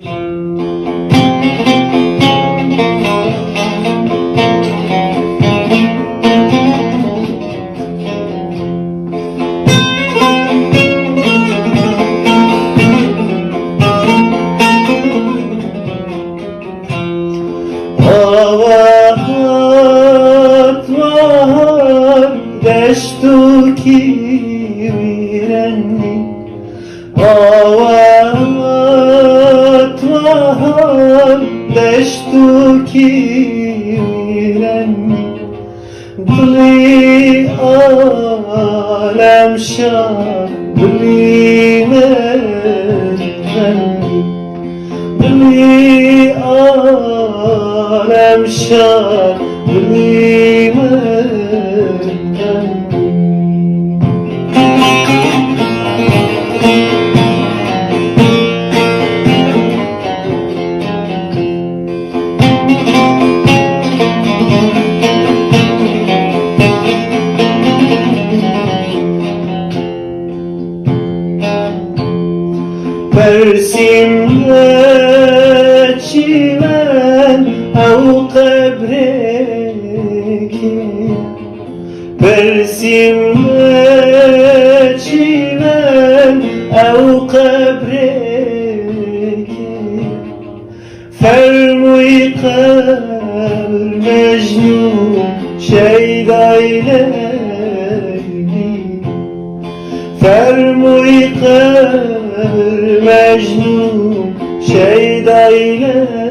Avat var deştu ki virenni Avat var deştu ki virenni Dli alem şah dli merhenni Dli alem şah dli merhenni Persimde çimen ev kabreki Persimde çimen ev kabreki Fermuy kabr mecnun şeydayleydi Fermuy kabr mecnun şeydayleydi